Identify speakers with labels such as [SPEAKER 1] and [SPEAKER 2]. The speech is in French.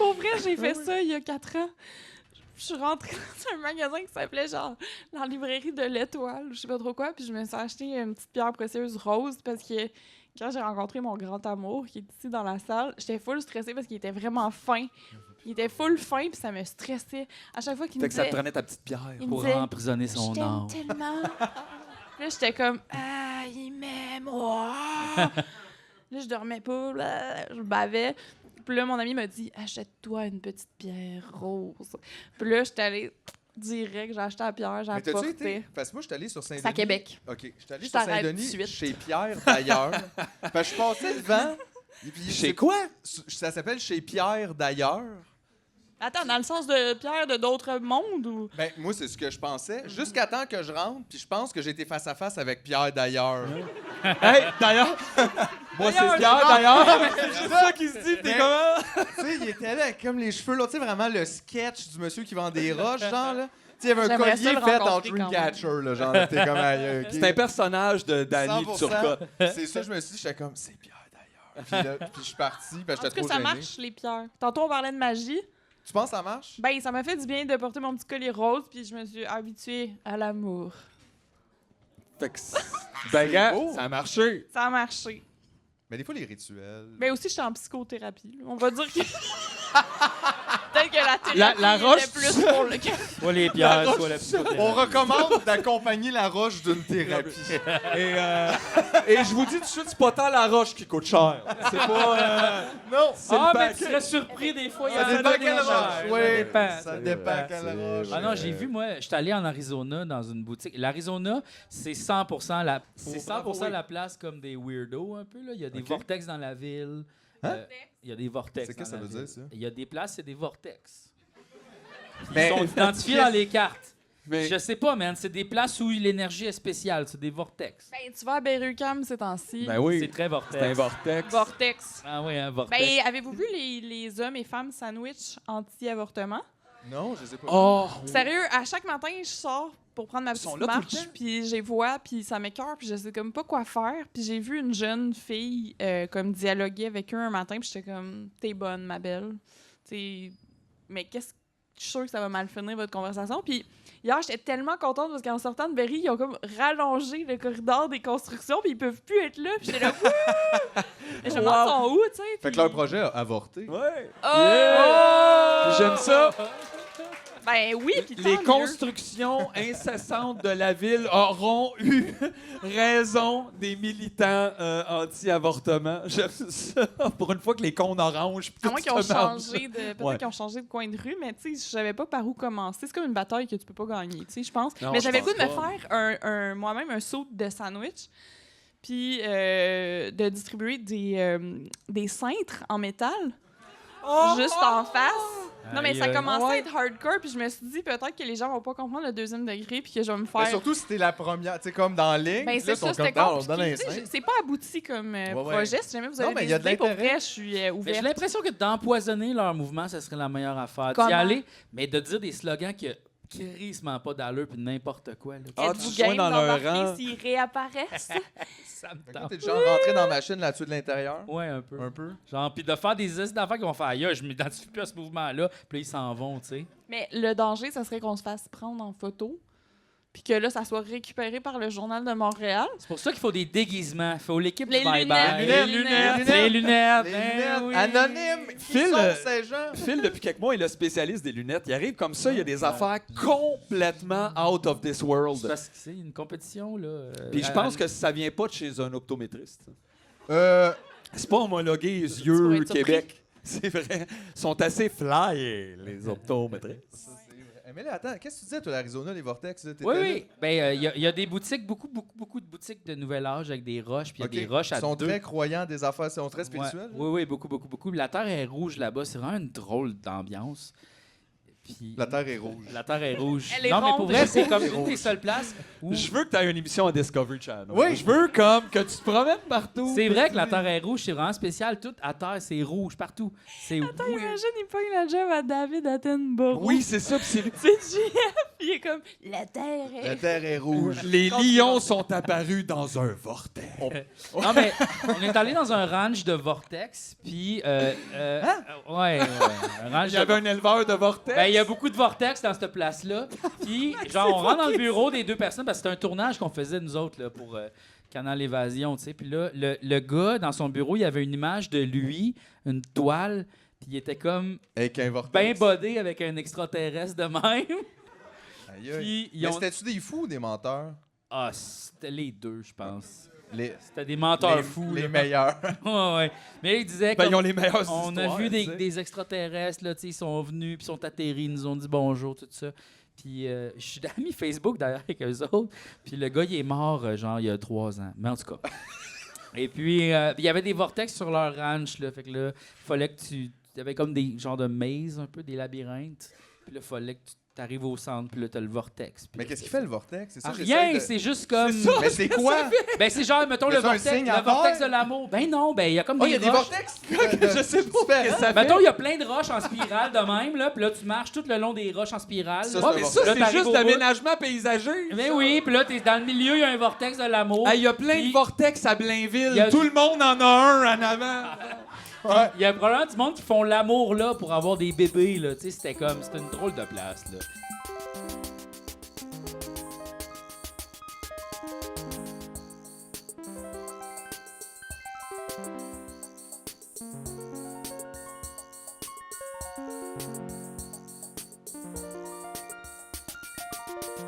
[SPEAKER 1] pour vrai, j'ai fait ça il y a 4 ans. Je suis rentrée dans un magasin qui s'appelait genre la librairie de l'Étoile, je sais pas trop quoi, puis je me suis acheté une petite pierre précieuse rose parce que quand j'ai rencontré mon grand amour qui est ici dans la salle, j'étais full stressée parce qu'il était vraiment fin. Il était full fin puis ça me stressait. À chaque fois qu'il me
[SPEAKER 2] Fait que ça
[SPEAKER 1] disait...
[SPEAKER 2] te prenait ta petite pierre.
[SPEAKER 1] il me
[SPEAKER 3] Pour
[SPEAKER 1] disait,
[SPEAKER 3] emprisonner son
[SPEAKER 1] je t'aime
[SPEAKER 3] âme.
[SPEAKER 1] tellement. Là, j'étais comme, ah, il m'aime. Oh. Là, je dormais pas, là, je bavais. Puis là, mon ami m'a dit, achète-toi une petite pierre rose. Puis là, j'étais allée direct, j'ai acheté la pierre, j'ai
[SPEAKER 4] Mais t'as-tu
[SPEAKER 1] apporté.
[SPEAKER 4] été? Parce que moi, je suis allé sur Saint-Denis.
[SPEAKER 1] C'est à Québec.
[SPEAKER 4] OK. Je suis allé
[SPEAKER 1] Je
[SPEAKER 4] sur
[SPEAKER 1] t'arrête tout de
[SPEAKER 4] Saint-Denis
[SPEAKER 1] suite.
[SPEAKER 4] chez Pierre, d'ailleurs. Parce que je passais devant. Et puis,
[SPEAKER 2] Chez quoi?
[SPEAKER 4] Ça s'appelle chez Pierre, d'ailleurs.
[SPEAKER 1] Attends, dans le sens de pierre de d'autres mondes ou...
[SPEAKER 4] Ben, moi, c'est ce que je pensais. Jusqu'à temps que je rentre, puis je pense que j'ai été face à face avec Pierre, d'ailleurs.
[SPEAKER 2] Hey, d'ailleurs! Moi, c'est Pierre, d'ailleurs! C'est ça qui se dit, t'es
[SPEAKER 4] Mais-
[SPEAKER 2] comment?
[SPEAKER 4] Tu sais, il était là avec comme les cheveux, là. Tu sais, vraiment le sketch du monsieur qui vend des roches, genre, là. Tu sais, il y avait un
[SPEAKER 1] J'aimerais ça
[SPEAKER 4] collier
[SPEAKER 1] le
[SPEAKER 4] fait en
[SPEAKER 1] rencontrer quand même.
[SPEAKER 4] Dreamcatcher, là. Genre, là, t'es comme, aïe, OK.
[SPEAKER 2] C'est un personnage de Danny
[SPEAKER 4] 100%.
[SPEAKER 2] Turcotte.
[SPEAKER 4] C'est ça, je me suis dit, j'étais comme, c'est Pierre, d'ailleurs. Puis là, puis je suis parti, parce que
[SPEAKER 1] En tout
[SPEAKER 4] j'étais
[SPEAKER 1] cas,
[SPEAKER 4] trop
[SPEAKER 1] ça
[SPEAKER 4] gêné.
[SPEAKER 1] marche, les pierres. Tantôt, on parlait de magie.
[SPEAKER 4] Tu penses que ça marche?
[SPEAKER 1] Ben, ça m'a fait du bien de porter mon petit collier rose, puis je me suis habituée à l'amour.
[SPEAKER 2] Fait que ben, gars,
[SPEAKER 4] beau.
[SPEAKER 2] ça a marché.
[SPEAKER 1] Ça a marché.
[SPEAKER 4] Mais des fois, les rituels...
[SPEAKER 1] Mais aussi, j'étais en psychothérapie. On va dire que... Peut-être que la thérapie
[SPEAKER 2] La
[SPEAKER 1] était
[SPEAKER 2] roche-
[SPEAKER 1] plus pour le...
[SPEAKER 3] Soit les pierres, soit la psychothérapie.
[SPEAKER 4] On recommande d'accompagner la roche d'une thérapie.
[SPEAKER 2] Et je vous dis tout de suite, c'est pas tant la roche qui coûte cher. C'est pas...
[SPEAKER 4] Non!
[SPEAKER 2] c'est
[SPEAKER 3] Ah,
[SPEAKER 2] le
[SPEAKER 3] mais
[SPEAKER 2] paquet.
[SPEAKER 3] tu serais surpris des fois. Il y
[SPEAKER 4] Ça
[SPEAKER 3] en a
[SPEAKER 4] dépend
[SPEAKER 3] des
[SPEAKER 4] quelle
[SPEAKER 3] moins
[SPEAKER 4] roche.
[SPEAKER 3] chères.
[SPEAKER 4] Oui,
[SPEAKER 3] Ça dépend.
[SPEAKER 4] ça dépend quelle roche.
[SPEAKER 3] Ah non, j'ai vu, moi, j'étais allé en Arizona dans une boutique. L'Arizona, c'est 100% la place comme des weirdos un peu. Là. Il y a des
[SPEAKER 4] Ok.
[SPEAKER 3] vortex dans la ville.
[SPEAKER 4] Hein?
[SPEAKER 3] Il y a des vortex.
[SPEAKER 4] C'est qu'est-ce que
[SPEAKER 3] dans
[SPEAKER 4] ça
[SPEAKER 3] la
[SPEAKER 4] veut
[SPEAKER 3] ville.
[SPEAKER 4] dire, ça?
[SPEAKER 3] Il y a des places, c'est des vortex.
[SPEAKER 2] Mais-
[SPEAKER 3] Ils sont identifiés dans les cartes.
[SPEAKER 2] Mais-
[SPEAKER 3] Je sais pas, man. C'est des places où l'énergie est spéciale. C'est des vortex.
[SPEAKER 1] Ben, tu vas à Berry-UQAM ces temps-ci.
[SPEAKER 2] Ben oui,
[SPEAKER 3] C'est très vortex.
[SPEAKER 2] c'est un vortex.
[SPEAKER 1] Vortex.
[SPEAKER 3] Ah oui, un vortex.
[SPEAKER 1] Ben, avez-vous vu les hommes et femmes sandwich anti-avortement?
[SPEAKER 4] Non, je sais pas.
[SPEAKER 2] Oh!
[SPEAKER 1] Sérieux, à chaque matin, je sors pour prendre ma
[SPEAKER 2] Ils sont
[SPEAKER 1] petite
[SPEAKER 2] là tout le
[SPEAKER 1] marche,
[SPEAKER 2] temps.
[SPEAKER 1] puis j'ai vois, puis ça m'écoeure, puis je sais comme pas quoi faire. Puis j'ai vu une jeune fille comme dialoguer avec eux un matin, puis j'étais comme « T'es bonne, ma belle. » T'sais, mais qu'est-ce que... Je suis sûre que ça va mal finir, votre conversation. Puis hier, j'étais tellement contente parce qu'en sortant de Berry, ils ont comme rallongé le corridor des constructions, puis ils peuvent plus être là. Puis j'étais là « Wouh! » Mais je me demande, ils sont où, tu sais?
[SPEAKER 4] Fait que leur projet a avorté.
[SPEAKER 2] Ouais!
[SPEAKER 1] Oh!
[SPEAKER 2] J'aime ça!
[SPEAKER 1] Ben oui, puis
[SPEAKER 2] Les
[SPEAKER 1] tant mieux.
[SPEAKER 2] constructions incessantes de la ville auront eu raison des militants anti-avortement. J'aime ça. Pour une fois que les cons oranges...
[SPEAKER 1] À moins qu'ils ont
[SPEAKER 2] tout se marche.
[SPEAKER 1] changé de. Peut-être
[SPEAKER 2] Ouais.
[SPEAKER 1] qu'ils ont changé de coin de rue, mais tu sais, je savais pas par où commencer. C'est comme une bataille que tu peux pas gagner, tu sais, je pense.
[SPEAKER 2] Non,
[SPEAKER 1] Mais
[SPEAKER 2] je
[SPEAKER 1] j'avais le goût de me
[SPEAKER 2] pense
[SPEAKER 1] faire moi-même un saut de sandwich, puis de distribuer des cintres en métal. Juste en face. Non, mais ça
[SPEAKER 3] Aïe, aïe.
[SPEAKER 1] commençait à être hardcore, puis je me suis dit peut-être que les gens vont pas comprendre le deuxième degré, puis que je vais me
[SPEAKER 4] Mais
[SPEAKER 1] faire.
[SPEAKER 4] surtout si t'es la première, tu sais, comme dans la ligne.
[SPEAKER 1] Ben,
[SPEAKER 4] puis
[SPEAKER 1] c'est
[SPEAKER 4] là,
[SPEAKER 1] ça,
[SPEAKER 4] ils sont
[SPEAKER 1] c'était
[SPEAKER 4] comme, on donne
[SPEAKER 1] compliqué.
[SPEAKER 4] un
[SPEAKER 1] Tu sais,
[SPEAKER 4] sein.
[SPEAKER 1] c'est pas abouti comme
[SPEAKER 4] ouais.
[SPEAKER 1] projet. Si jamais vous
[SPEAKER 4] Non,
[SPEAKER 1] avez
[SPEAKER 4] mais il
[SPEAKER 1] des
[SPEAKER 4] y a de
[SPEAKER 1] idées, pour
[SPEAKER 4] l'intérêt.
[SPEAKER 1] vrai, je suis
[SPEAKER 3] Mais
[SPEAKER 1] ouverte.
[SPEAKER 3] j'ai l'impression que d'empoisonner leur mouvement, ça serait la meilleure affaire.
[SPEAKER 1] Comment?
[SPEAKER 3] D'y aller, mais de dire des slogans qui crissement pas d'allure puis n'importe quoi. Là.
[SPEAKER 2] Ah,
[SPEAKER 1] Êtes-vous
[SPEAKER 2] tu joins
[SPEAKER 1] game
[SPEAKER 2] dans leur
[SPEAKER 1] d'embarquer
[SPEAKER 2] rang.
[SPEAKER 1] s'ils réapparaissent?
[SPEAKER 3] Ça me
[SPEAKER 4] Fait que là,
[SPEAKER 3] tente.
[SPEAKER 4] t'es déjà rentré dans la machine là-dessus de l'intérieur.
[SPEAKER 3] Ouais, un peu.
[SPEAKER 4] Un peu.
[SPEAKER 3] Genre, puis de faire des essais d'affaires qui vont faire ailleurs, je m'identifie plus à ce mouvement-là, puis là, ils s'en vont, tu sais.
[SPEAKER 1] Mais le danger, ça serait qu'on se fasse prendre en photo, puis que là, ça soit récupéré par le Journal de Montréal.
[SPEAKER 3] C'est pour ça qu'il faut des déguisements. Il faut l'équipe
[SPEAKER 1] Les
[SPEAKER 3] du bye-bye.
[SPEAKER 1] lunettes,
[SPEAKER 3] Les
[SPEAKER 1] les
[SPEAKER 3] lunettes.
[SPEAKER 1] lunettes.
[SPEAKER 3] Les lunettes.
[SPEAKER 4] Les
[SPEAKER 3] ben
[SPEAKER 4] lunettes
[SPEAKER 3] oui.
[SPEAKER 4] anonymes. Qui
[SPEAKER 2] Phil,
[SPEAKER 4] sont ces gens?
[SPEAKER 2] Phil, depuis quelques mois, est le spécialiste des lunettes. Il arrive comme ça, il y a des affaires complètement out of this
[SPEAKER 3] C'est
[SPEAKER 2] world.
[SPEAKER 3] parce que c'est une compétition, là.
[SPEAKER 2] Puis je pense que ça vient pas de chez un optométriste.
[SPEAKER 4] Euh,
[SPEAKER 2] C'est pas homologué
[SPEAKER 1] pourrais
[SPEAKER 2] yeux
[SPEAKER 1] être surpris.
[SPEAKER 2] Québec. C'est vrai. Ils sont assez fly, les optométristes.
[SPEAKER 4] mais là, attends, qu'est-ce que tu disais, toi, l'Arizona, les vortex? Là, t'étais
[SPEAKER 3] Oui,
[SPEAKER 4] là?
[SPEAKER 3] oui. Ben, il y a des boutiques, beaucoup de boutiques de nouvel âge avec des roches, puis il y a
[SPEAKER 4] Ok.
[SPEAKER 3] des roches à
[SPEAKER 4] Ils sont
[SPEAKER 3] deux.
[SPEAKER 4] très croyants des affaires, ils sont très
[SPEAKER 3] Ouais.
[SPEAKER 4] spirituels.
[SPEAKER 3] Oui, oui, beaucoup. La terre est rouge là-bas. C'est vraiment une drôle d'ambiance. Puis...
[SPEAKER 4] La terre est rouge.
[SPEAKER 3] La terre est rouge.
[SPEAKER 1] Elle est
[SPEAKER 3] non, mais
[SPEAKER 1] ronde.
[SPEAKER 3] pour vrai, c'est comme
[SPEAKER 4] Elle est
[SPEAKER 3] une des
[SPEAKER 4] rouge.
[SPEAKER 3] seules places où...
[SPEAKER 2] Je veux que tu aies une émission à Discovery Channel.
[SPEAKER 4] Oui.
[SPEAKER 2] Je veux comme que tu te promènes partout.
[SPEAKER 3] C'est vrai que la terre est rouge, c'est vraiment spécial. Tout à terre, c'est rouge partout. C'est weird.
[SPEAKER 1] Imagine, il pogne la job à David Attenborough.
[SPEAKER 2] Oui, c'est ça. puis c'est-
[SPEAKER 1] C'est JF, Il est comme, la terre
[SPEAKER 4] La
[SPEAKER 1] est...
[SPEAKER 4] terre est rouge.
[SPEAKER 2] Les lions sont apparus dans un vortex.
[SPEAKER 3] Non, mais on est allé dans un ranch de vortex, puis... ouais, un ranch
[SPEAKER 2] Il y avait un éleveur de vortex.
[SPEAKER 3] Ben, il y a beaucoup de vortex dans cette place-là. Puis, genre, on rentre dans le bureau des deux personnes parce que c'était un tournage qu'on faisait, nous autres, là, pour Canal Évasion, tu sais. Puis là, le gars, dans son bureau, il y avait une image de lui, une toile, puis il était comme
[SPEAKER 4] Avec un vortex.
[SPEAKER 3] bien bodé avec un extraterrestre de même.
[SPEAKER 4] Aïe, aïe.
[SPEAKER 3] Puis, ils
[SPEAKER 4] Mais
[SPEAKER 3] ont...
[SPEAKER 4] c'était-tu des fous ou des menteurs?
[SPEAKER 3] Ah, c'était les deux, je pense.
[SPEAKER 4] Les,
[SPEAKER 3] C'était des menteurs
[SPEAKER 4] les
[SPEAKER 3] fous.
[SPEAKER 4] Les
[SPEAKER 3] là.
[SPEAKER 4] meilleurs.
[SPEAKER 3] Ouais, ouais. Mais il disait
[SPEAKER 2] Ben,
[SPEAKER 3] comme...
[SPEAKER 2] ils ont les meilleures
[SPEAKER 3] On a
[SPEAKER 2] histoires,
[SPEAKER 3] vu
[SPEAKER 2] tu sais.
[SPEAKER 3] des extraterrestres, là, tu sais, ils sont venus, puis ils sont atterris, ils nous ont dit bonjour, tout ça. Puis je suis ami Facebook d'ailleurs avec eux autres. Puis le gars, il est mort, genre, il y a 3 ans. Mais en tout cas. Et puis, il y avait des vortex sur leur ranch, là. Fait que là, il fallait que tu... Il y avait comme des genres de mazes, un peu, des labyrinthes. Puis là, il fallait que tu arrives au centre, puis là, t'as le vortex. Puis
[SPEAKER 4] Mais
[SPEAKER 3] là,
[SPEAKER 4] qu'est-ce qu'il fait le vortex? C'est ça,
[SPEAKER 3] Ah,
[SPEAKER 4] j'essaie
[SPEAKER 3] rien,
[SPEAKER 4] de-
[SPEAKER 3] c'est juste comme...
[SPEAKER 4] Mais c'est quoi?
[SPEAKER 3] Ben, c'est genre, mettons,
[SPEAKER 4] Y
[SPEAKER 3] le
[SPEAKER 4] a-tu un
[SPEAKER 3] vortex,
[SPEAKER 4] signe à
[SPEAKER 3] le vortex
[SPEAKER 4] faire?
[SPEAKER 3] de l'amour. Ben non, ben, il y a comme
[SPEAKER 4] Oh,
[SPEAKER 3] des
[SPEAKER 4] il y a des
[SPEAKER 3] roches.
[SPEAKER 4] vortex?
[SPEAKER 2] Je sais pas
[SPEAKER 4] Différents.
[SPEAKER 2] ce que ça fait.
[SPEAKER 3] Mettons, il y a plein de roches en spirale de même, là, puis là, tu marches tout le long des roches en spirale.
[SPEAKER 4] Ça,
[SPEAKER 3] là.
[SPEAKER 2] Ouais, mais ça,
[SPEAKER 3] Là,
[SPEAKER 2] c'est
[SPEAKER 3] t'arrives
[SPEAKER 2] juste
[SPEAKER 3] au
[SPEAKER 2] l'aménagement paysager.
[SPEAKER 3] Ben oui, puis là, t'es dans le milieu, il y a un vortex de l'amour.
[SPEAKER 2] Il y a plein
[SPEAKER 3] Puis-
[SPEAKER 2] de vortex à Blainville.
[SPEAKER 3] Il y a-
[SPEAKER 2] Tout le monde en a un en avant.
[SPEAKER 3] Il y a probablement du monde qui font l'amour là pour avoir des bébés, là. Tu sais, c'était une drôle de place, là.